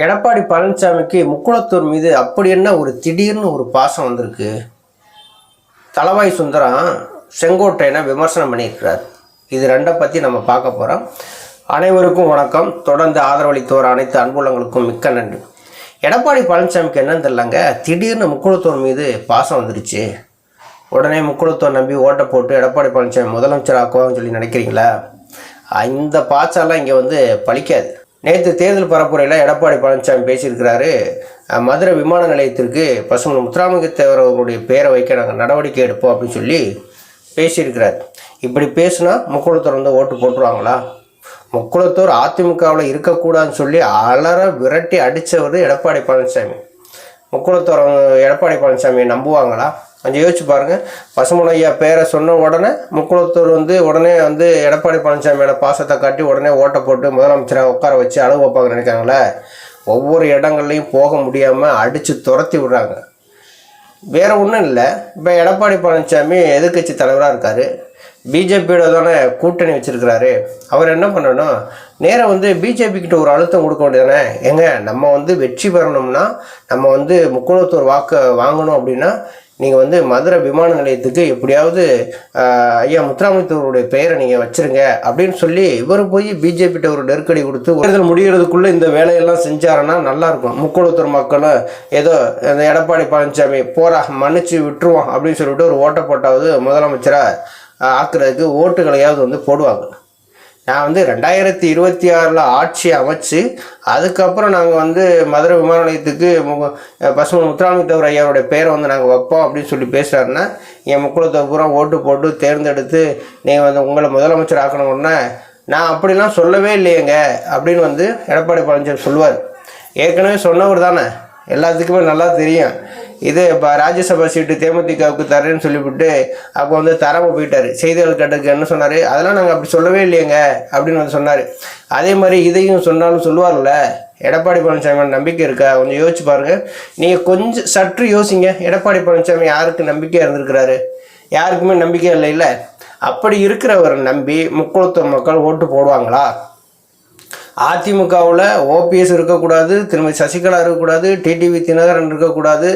எடப்பாடி பழனிசாமிக்கு முக்குளத்தூர் மீது அப்படி என்ன ஒரு திடீர்னு ஒரு பாசம் வந்திருக்கு. தளவாய் சுந்தரம் செங்கோட்டையனை விமர்சனம் பண்ணியிருக்கிறார். இது ரெண்டை பற்றி நம்ம பார்க்க போகிறோம். அனைவருக்கும் வணக்கம். தொடர்ந்து ஆதரவளித்தோர் அனைத்து அன்புள்ளங்களுக்கும் மிக்க நன்றி. எடப்பாடி பழனிசாமிக்கு என்னன்னு தெரியலங்க, திடீர்னு முக்குளத்தூர் மீது பாசம் வந்துருச்சு. உடனே முக்குளத்தூர் நம்பி ஓட்டை போட்டு எடப்பாடி பழனிசாமி முதலமைச்சர் ஆக்குவான்னு சொல்லி நினைக்கிறீங்களா? இந்த பாச்செல்லாம் இங்கே பலிக்காது. நேற்று தேர்தல் பரப்புரையில் எடப்பாடி பழனிசாமி பேசியிருக்கிறாரு. மதுரை விமான நிலையத்திற்கு பசுமன் முத்துராமலிங்க தேவர் அவருடைய பேரை வைக்க நாங்கள் நடவடிக்கை எடுப்போம் அப்படின்னு சொல்லி பேசியிருக்கிறார். இப்படி பேசுனா முக்குளத்தூர் ஓட்டு போட்டுருவாங்களா? முக்குளத்தூர் அதிமுகவில் இருக்கக்கூடாதுன்னு சொல்லி அலற விரட்டி அடித்தவர் எடப்பாடி பழனிசாமி. முக்குளத்தூர் எடப்பாடி பழனிசாமியை நம்புவாங்களா? கொஞ்சம் யோசிச்சு பாருங்கள். பசுமன் ஐயா பேரை சொன்ன உடனே முக்குளத்தூர் உடனே எடப்பாடி பழனிசாமியோட பாசத்தை காட்டி உடனே ஓட்டை போட்டு முதலமைச்சராக உட்கார வச்சு அளவு வைப்பாங்க நினைக்கிறாங்களே. ஒவ்வொரு இடங்கள்லையும் போக முடியாமல் அடித்து துரத்தி விடுறாங்க. வேறு ஒன்றும் இல்லை. இப்போ எடப்பாடி பழனிசாமி எதிர்கட்சி தலைவராக இருக்கார். பிஜேபியோட தானே கூட்டணி வச்சுருக்கிறாரு. அவர் என்ன பண்ணணும், நேராக பிஜேபிக்கிட்ட ஒரு அழுத்தம் கொடுக்க வேண்டியதானே. நம்ம வெற்றி பெறணும்னா, நம்ம முக்குளத்தூர் வாங்கணும் அப்படின்னா நீங்கள் மதுரை விமான நிலையத்துக்கு எப்படியாவது ஐயா முத்துராமலிங்கத்தேவருடைய பெயரை நீங்கள் வச்சுருங்க அப்படின்னு சொல்லி இவர் போய் பிஜேபிகிட்ட ஒரு நெருக்கடி கொடுத்து தேர்தல் முடிகிறதுக்குள்ளே இந்த வேலையெல்லாம் செஞ்சாருன்னா நல்லாயிருக்கும். முக்குளத்தூர் மக்களும் ஏதோ இந்த எடப்பாடி பழனிசாமி போரா மன்னிச்சு விட்டுருவோம் அப்படின்னு சொல்லிட்டு ஒரு ஓட்டை போட்டாவது முதலமைச்சராக ஆக்குறதுக்கு ஓட்டுகளையாவது போடுவாங்க. நான் 2026 ஆட்சி அமைச்சு அதுக்கப்புறம் நாங்கள் மதுரை விமான நிலையத்துக்கு பசுமன் முத்துராமலிங்கத்தேவர் ஐயாவுடைய பேரை நாங்கள் வைப்போம் அப்படின்னு சொல்லி பேசுகிறாருன்னா, என் முக்குளத்தை பூரா ஓட்டு போட்டு தேர்ந்தெடுத்து நீங்கள் உங்களை முதலமைச்சர் ஆக்கணும்னா நான் அப்படிலாம் சொல்லவே இல்லையேங்க அப்படின்னு எடப்பாடி பழனிசாமி சொல்லுவார். ஏற்கனவே சொன்னவர் தானே, எல்லாத்துக்குமே நல்லா தெரியும். இது இப்போ ராஜ்யசபா சீட்டு தேமுதிகவுக்கு தரேன்னு சொல்லிவிட்டு அப்போ தராமல் போயிட்டார். செய்திகள் கேட்டதுக்கு என்ன சொன்னார், அதெல்லாம் நாங்கள் அப்படி சொல்லவே இல்லையேங்க அப்படின்னு சொன்னார். அதே மாதிரி இதையும் சொன்னாலும் சொல்லுவார்ல. எடப்பாடி பழனிசாமி நம்பிக்கை இருக்கா? கொஞ்சம் யோசிச்சு பாருங்கள். நீங்கள் கொஞ்சம் சற்று யோசிங்க. எடப்பாடி பழனிசாமி யாருக்கு நம்பிக்கையாக இருந்திருக்கிறாரு? யாருக்குமே நம்பிக்கை இல்லை. அப்படி இருக்கிறவரை நம்பி முக்குளத்தூர் மக்கள் ஓட்டு போடுவாங்களா? அதிமுகவில் ஓபிஎஸ் இருக்கக்கூடாது, திருமதி சசிகலா இருக்கக்கூடாது, டிடிவி தினகரன் இருக்கக்கூடாது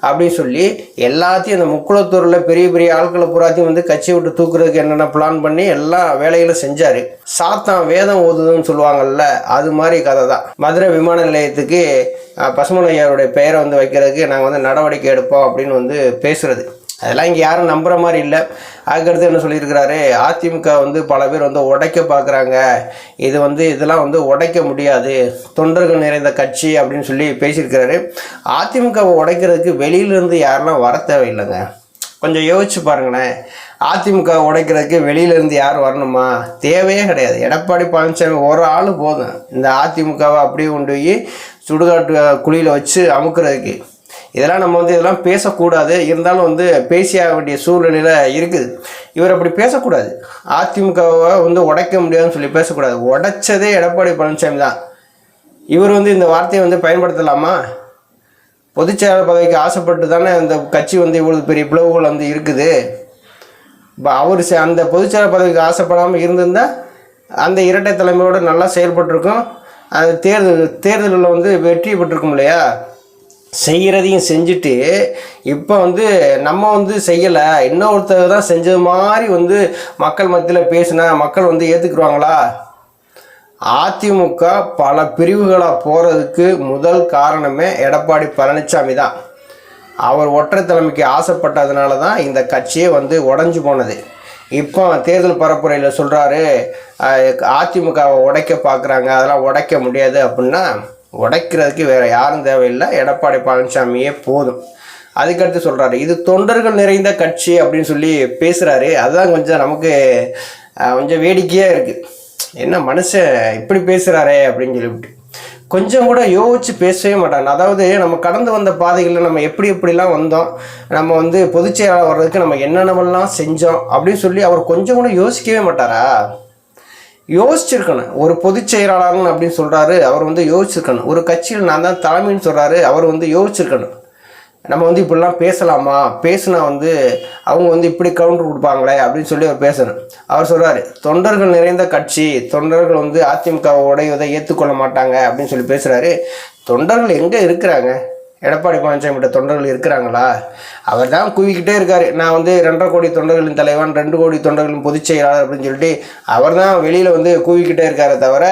அப்படின்னு சொல்லி எல்லாத்தையும் அந்த முக்குளத்தூரில் பெரிய பெரிய ஆட்களை பூராத்தையும் கட்சியை விட்டு தூக்குறதுக்கு என்னென்ன பிளான் பண்ணி எல்லா வேலைகளும் செஞ்சார். சாத்தான் வேதம் ஓதுதுன்னு சொல்லுவாங்கள்ல, அது மாதிரி கதை தான். மதுரை விமான நிலையத்துக்கு பசுமன் ஐயாருடைய பெயரை வைக்கிறதுக்கு நாங்கள் நடவடிக்கை எடுப்போம் அப்படின்னு பேசுகிறது. அதெல்லாம் இங்கே யாரும் நம்புகிற மாதிரி இல்லை. அதுக்கடுத்து என்ன சொல்லியிருக்கிறாரு, அதிமுக பல பேர் உடைக்க பார்க்குறாங்க. இது இதெல்லாம் உடைக்க முடியாது, தொண்டர்கள் நிறைந்த கட்சி அப்படின்னு சொல்லி பேசியிருக்கிறாரு. அதிமுகவை உடைக்கிறதுக்கு வெளியிலேருந்து யாரெல்லாம் வர தேவையில்லைங்க. கொஞ்சம் யோசிச்சு பாருங்களேன். அதிமுக உடைக்கிறதுக்கு வெளியிலேருந்து யார் வரணுமா? தேவையே கிடையாது. எடப்பாடி பழனிசாமி ஒரு ஆள் போதும் இந்த அதிமுகவை அப்படியே கொண்டு போய் சுடுகாட்டு குழியில் வச்சு அமுக்கிறதுக்கு. இதெல்லாம் நம்ம இதெல்லாம் பேசக்கூடாது. இருந்தாலும் பேசியாக வேண்டிய சூழ்நிலையில் இருக்குது. இவர் அப்படி பேசக்கூடாது. அதிமுகவை உடைக்க முடியாதுன்னு சொல்லி பேசக்கூடாது. உடைச்சதே எடப்பாடி பழனிசாமி தான். இவர் இந்த வார்த்தையை பயன்படுத்தலாமா? பொதுச்செயலாளர் பதவிக்கு ஆசைப்பட்டு தானே இந்த கட்சி இவ்வளோ பெரிய பிளவுகள் இருக்குது. இப்போ அவர் அந்த பொதுச்செயலாளர் பதவிக்கு ஆசைப்படாமல் இருந்திருந்தால் அந்த இரட்டை தலைமையோடு நல்லா செயல்பட்டுருக்கும். அந்த தேர்தலில் வெற்றி பெற்றிருக்கும் இல்லையா? செய்கிறதையும் செஞ்சுட்டு இப்போ நம்ம செய்யலை, இன்னொருத்தர் தான் செஞ்சது மாதிரி மக்கள் மத்தியில் பேசினா மக்கள் ஏற்றுக்குருவாங்களா? அதிமுக பல பிரிவுகளாக போகிறதுக்கு முதல் காரணமே எடப்பாடி பழனிசாமி தான். அவர் ஒற்றை தலைமைக்கு ஆசைப்பட்டதுனால தான் இந்த கட்சியே உடஞ்சி போனது. இப்போ தேர்தல் பரப்புரையில் சொல்கிறாரு அதிமுகவை உடைக்க பார்க்குறாங்க, அதெல்லாம் உடைக்க முடியாது அப்படின்னா உடைக்கிறதுக்கு வேறு யாரும் தேவையில்லை, எடப்பாடி பழனிசாமியே போதும். அதுக்கடுத்து சொல்கிறாரு இது தொண்டர்கள் நிறைந்த கட்சி அப்படின்னு சொல்லி பேசுகிறாரு. அதுதான் நமக்கு கொஞ்சம் வேடிக்கையாக இருக்குது. என்ன மனுஷன் இப்படி பேசுகிறாரே அப்படின்னு சொல்லிவிட்டு கொஞ்சம் கூட யோசித்து பேசவே மாட்டாங்க. அதாவது நம்ம கடந்து வந்த பாதைகளில் நம்ம எப்படிலாம் வந்தோம், நம்ம பொதுச் செயலாளர் வர்றதுக்கு நம்ம என்னென்னவெல்லாம் செஞ்சோம் அப்படின்னு சொல்லி அவர் கொஞ்சம் கூட யோசிக்கவே மாட்டாரா? யோசிச்சிருக்கணும். ஒரு பொதுச் செயலாளர்னு அப்படின்னு சொல்கிறாரு, அவர் யோசிச்சிருக்கணும். ஒரு கட்சியில் நான் தான் தலைமைன்னு சொல்கிறாரு, அவர் யோசிச்சிருக்கணும். நம்ம வந்து இப்படிலாம் பேசலாமா, பேசுனா வந்து அவங்க வந்து இப்படி கவுண்டர் கொடுப்பாங்களே அப்படின்னு சொல்லி அவர் பேசணும். அவர் சொல்கிறாரு, தொண்டர்கள் நிறைந்த கட்சி, தொண்டர்கள் வந்து அதிமுகவை உடைவதை ஏற்றுக்கொள்ள மாட்டாங்க அப்படின்னு சொல்லி பேசுகிறாரு. தொண்டர்கள் எங்கே இருக்கிறாங்க? எடப்பாடி பழனிசாமி கிட்ட தொண்டர்கள் இருக்கிறாங்களா? அவர் தான் குவிக்கிட்டே இருக்கார். நான் வந்து 2.5 கோடி தொண்டர்களின் தலைவன், 2 கோடி தொண்டர்களின் பொதுச் செயலாளர் அப்படின்னு சொல்லிட்டு அவர் தான் வெளியில் வந்து குவிக்கிட்டே இருக்காரே தவிர,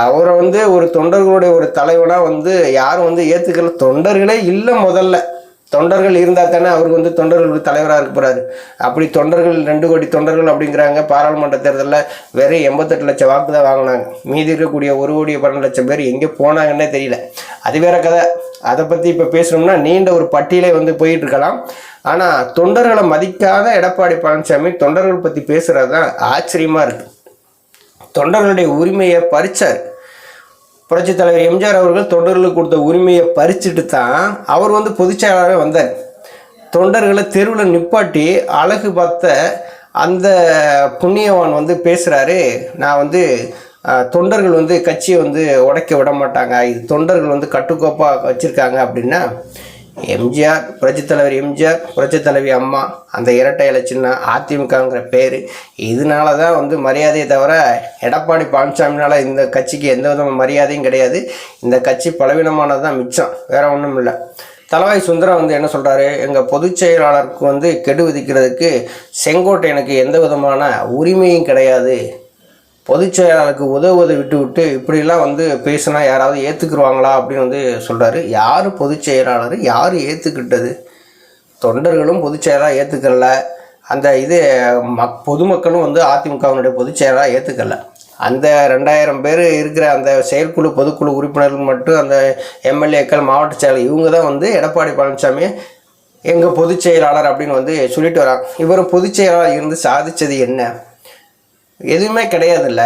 அவரை வந்து ஒரு தொண்டர்களுடைய ஒரு தலைவனாக வந்து யாரும் வந்து ஏற்றுக்கல. தொண்டர்களே இல்லை. முதல்ல தொண்டர்கள் இருந்தால் தானே அவருக்கு வந்து தொண்டர்களுக்கு தலைவராக இருக்க போகிறாரு. அப்படி தொண்டர்கள் 2 கோடி தொண்டர்கள் அப்படிங்கிறாங்க. பாராளுமன்ற தேர்தலில் வெறும் 88 லட்சம் வாக்கு தான் வாங்கினாங்க. மீதி இருக்கக்கூடிய 1 கோடி 12 லட்சம் பேர் எங்கே போனாங்கன்னே தெரியல. அது வேற கதை. அதை பற்றி இப்போ பேசணும்னா நீண்ட ஒரு பட்டியலே வந்து போயிட்டு இருக்கலாம். ஆனால் தொண்டர்களை மதிக்காத எடப்பாடி பழனிசாமி தொண்டர்கள் பற்றி பேசுகிறது தான் ஆச்சரியமாக இருக்குது. தொண்டர்களுடைய உரிமையை பறிச்சார். புரட்சித் தலைவர் எம்ஜிஆர் அவர்கள் தொண்டர்களுக்கு கொடுத்த உரிமையை பறிச்சுட்டு தான் அவர் வந்து பொதுச்செயலாளராக வந்தார். தொண்டர்களை தெருவில் நிப்பாட்டி அழகு பார்த்த அந்த புண்ணியவான் வந்து பேசுகிறாரு, நான் வந்து தொண்டர்கள் வந்து கட்சியை வந்து உடைக்க விட மாட்டாங்க, இது தொண்டர்கள் வந்து கட்டுக்கோப்பாக வச்சுருக்காங்க அப்படின்னா, எம்ஜிஆர், புரட்சித் தலைவர் எம்ஜிஆர், புரட்சித் தலைவி அம்மா, அந்த இரட்டை இலை சின்ன அதிமுகங்கிற பேர், இதனால தான் வந்து மரியாதையை தவிர எடப்பாடி பழனிசாமினால இந்த கட்சிக்கு எந்த விதமான மரியாதையும் கிடையாது. இந்த கட்சி பலவீனமானது தான் மிச்சம், வேற ஒன்றும் இல்லை. தளவாய் சுந்தரம் வந்து என்ன சொல்கிறாரு, எங்கள் பொதுச் செயலாளருக்கு வந்து கெடு விதிக்கிறதுக்கு செங்கோட்டையனுக்கு எந்த விதமான உரிமையும் கிடையாது. பொதுச் செயலாளருக்கு உதவுவதை விட்டு இப்படிலாம் வந்து பேசுனா யாராவது ஏற்றுக்குருவாங்களா அப்படின்னு வந்து சொல்கிறாரு. யார் பொதுச் செயலாளர், யார் ஏற்றுக்கிட்டது? தொண்டர்களும் பொதுச் செயலாளர் ஏற்றுக்கல. அந்த இது பொதுமக்களும் வந்து அதிமுகவினுடைய பொதுச் செயலாளர் ஏற்றுக்கல. அந்த 2000 பேர் இருக்கிற அந்த செயற்குழு பொதுக்குழு உறுப்பினர்கள் மட்டும், அந்த எம்எல்ஏக்கள், மாவட்ட செயலர், இவங்க தான் வந்து எடப்பாடி பழனிசாமி எங்கள் பொதுச் செயலாளர் அப்படின்னு வந்து சொல்லிட்டு வராங்க. இவரும் பொதுச் செயலாளர் இருந்து சாதித்தது என்ன? எதுவுமே கிடையாதுல்ல.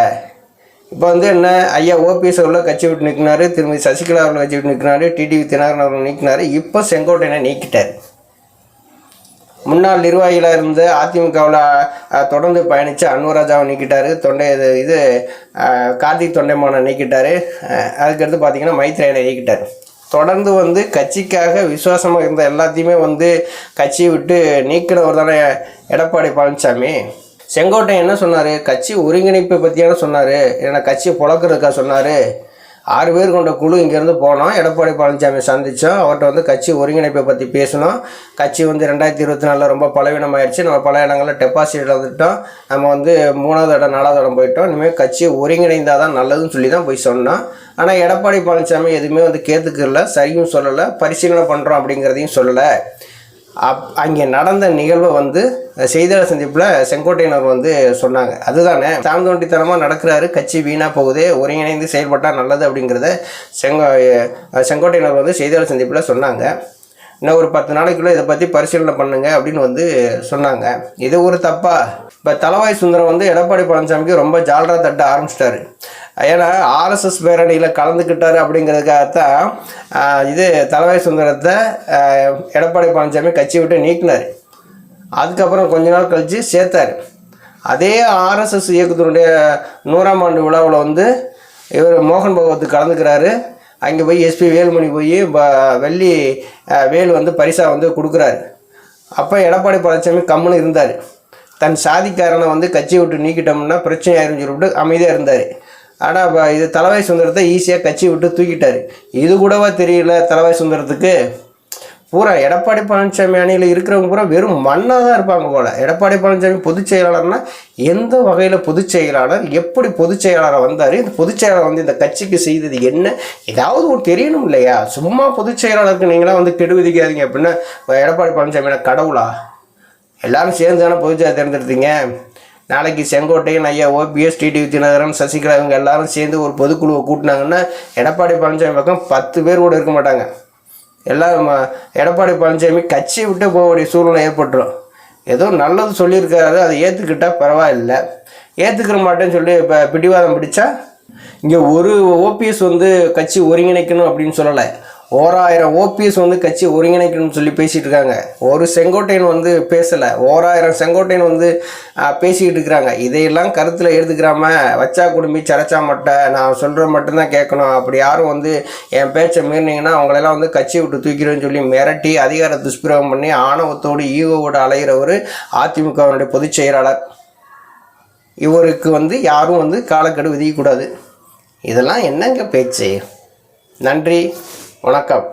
இப்போ வந்து என்ன, ஐயா ஓபிஎஸ் அவர்கள் கட்சி விட்டு நிற்கினாரு, திருமதி சசிகலா அவர்கள் கட்சி விட்டு நிற்கினாரு, டிடிவி தினகரன் அவர்கள் நீக்கினார். இப்போ செங்கோட்டையனை நீக்கிட்டார். முன்னாள் நிர்வாகிகளாக இருந்த அதிமுகவில் தொடர்ந்து பயணித்து அன்வராஜாவை நீக்கிட்டார். கார்த்திக் தொண்டைமானை நீக்கிட்டார். அதுக்கடுத்து பார்த்திங்கன்னா மைத்ரேயனை நீக்கிட்டார். தொடர்ந்து வந்து கட்சிக்காக விசுவாசமாக இருந்த எல்லாத்தையுமே வந்து கட்சியை விட்டு நீக்கினவர் தானே எடப்பாடி பழனிசாமி. செங்கோட்டையன் என்ன சொன்னார், கட்சி ஒருங்கிணைப்பை பற்றியான சொன்னார், ஏன்னா கட்சியை புழக்கிறதுக்காக சொன்னார். 6 பேர் கொண்ட குழு இங்கேருந்து போனோம், எடப்பாடி பழனிசாமி சந்தித்தோம், அவர்கிட்ட வந்து கட்சி ஒருங்கிணைப்பை பற்றி பேசணும். கட்சி வந்து 2024 ரொம்ப பலவீனமாயிடுச்சு, நம்ம பல இடங்களில் டெபாசிட் இழந்துட்டோம், நம்ம வந்து 3வது இடம் 4வது இடம் போயிட்டோம், இனிமேல் கட்சியை ஒருங்கிணைந்தால் தான் நல்லதுன்னு சொல்லி தான் போய் சொன்னோம். ஆனால் எடப்பாடி பழனிசாமி எதுவுமே வந்து கேத்துக்கல, சரியும் சொல்லலை, பரிசீலனை பண்ணுறோம் அப்படிங்கிறதையும் சொல்லலை. அங்கே நடந்த நிகழ்வை வந்து செய்தியாளர் சந்திப்பில் செங்கோட்டையனர் வந்து சொன்னாங்க. அதுதானே தாந்தோண்டித்தனமாக நடக்கிறாரு, கட்சி வீணாக போகுது, ஒருங்கிணைந்து செயல்பட்டால் நல்லது அப்படிங்கிறத செங்கோட்டையனர் வந்து செய்தியாளர் சந்திப்பில் சொன்னாங்க. இன்னும் ஒரு 10 நாளைக்குள்ளே இதை பற்றி பரிசீலனை பண்ணுங்க அப்படின்னு வந்து சொன்னாங்க. இது ஒரு தப்பா? இப்போ தளவாய் சுந்தரம் வந்து எடப்பாடி பழனிசாமிக்கு ரொம்ப ஜால்ரா தட்ட ஆரம்பிச்சிட்டாரு. ஏன்னா ஆர்எஸ்எஸ் பேரணியில் கலந்துக்கிட்டாரு அப்படிங்கிறதுக்காகத்தான் இது தளவாய் சுந்தரத்தை எடப்பாடி பழனிசாமி கட்சி விட்டு நீக்கினார். அதுக்கப்புறம் கொஞ்ச நாள் கழித்து சேர்த்தார். அதே ஆர்எஸ்எஸ் இயக்கத்தினுடைய 100ஆம் ஆண்டு விழாவில் வந்து இவர் மோகன் பகவத் கலந்துக்கிறாரு. அங்கே போய் எஸ்பி வேலுமணி போய் வெள்ளி வேலு வந்து பரிசாக வந்து கொடுக்குறாரு. அப்போ எடப்பாடி பழனிசாமி கம்முன்னு இருந்தார். தன் சாதிக்காரனை வந்து கட்சியை விட்டு நீக்கிட்டோம்னா பிரச்சனை ஆயிரும் சொல்லிவிட்டு அமைதியாக இருந்தார். ஆனால் இது தளவாய் சுந்தரத்தை ஈஸியாக கட்சி விட்டு தூக்கிட்டார். இது கூடவா தெரியல தளவாய் சுந்தரத்துக்கு? பூரா எடப்பாடி பழனிசாமி அணியில் இருக்கிறவங்க பூரா வெறும் மண்ணாக தான் இருப்பாங்க போல். எடப்பாடி பழனிசாமி பொதுச் செயலாளர்னா எந்த வகையில் பொதுச் செயலாளர், எப்படி பொதுச் செயலாளர் வந்தார், இந்த பொதுச் செயலாளர் வந்து இந்த கட்சிக்கு செய்தது என்ன, ஏதாவது ஒரு தெரியணும் இல்லையா? சும்மா பொதுச் செயலாளருக்கு நீங்களாம் வந்து கெடு விதிக்காதீங்க அப்படின்னா எடப்பாடி பழனிசாமி கடவுளா? எல்லாரும் சேர்ந்து தானே பொதுச் செயலாளர் தேர்ந்தெடுத்தீங்க. நாளைக்கு செங்கோட்டையன், ஐயா ஓபிஎஸ், டிடிவி தினகரன், சசிகலா இவங்க எல்லாரும் சேர்ந்து ஒரு பொதுக்குழுவை கூட்டினாங்கன்னா எடப்பாடி பழனிசாமி பக்கம் 10 பேர் கூட இருக்க மாட்டாங்க. எல்லாம் எடப்பாடி பழனிசாமி கட்சியை விட்டு போகக்கூடிய சூழ்நிலை ஏற்பட்டுரும். ஏதோ நல்லது சொல்லியிருக்காரு, அதை ஏற்றுக்கிட்டால் பரவாயில்லை. ஏற்றுக்கிற மாட்டேன்னு சொல்லி இப்போ பிடிவாதம் பிடிச்சா, இங்கே ஒரு ஓபிஎஸ் வந்து கட்சி ஒருங்கிணைக்கணும் அப்படின்னு சொல்லலை. ஓராயிரம் ஓபிஎஸ் வந்து கட்சி ஒருங்கிணைக்கணும்னு சொல்லி பேசிகிட்டு இருக்காங்க. ஒரு செங்கோட்டையன் வந்து பேசலை, ஓராயிரம் செங்கோட்டையன் வந்து பேசிக்கிட்டு இருக்கிறாங்க. இதையெல்லாம் கருத்தில் எடுத்துக்கிறாம வச்சா குடும்பி சரைச்சா மட்டை, நான் சொல்கிற மட்டும்தான் கேட்கணும், அப்படி யாரும் வந்து என் பேச்சை மீறினீங்கன்னா அவங்களெல்லாம் வந்து கட்சி விட்டு தூக்கிறேன்னு சொல்லி மிரட்டி அதிகார துஷ்பிரயோகம் பண்ணி ஆணவத்தோடு ஈகோவோடு அலைகிறவர் அதிமுகவினுடைய பொதுச் செயலாளர். இவருக்கு வந்து யாரும் வந்து காலக்கெடு விதிக்கக்கூடாது. இதெல்லாம் என்னங்க பேச்சு? நன்றி, வணக்கம்.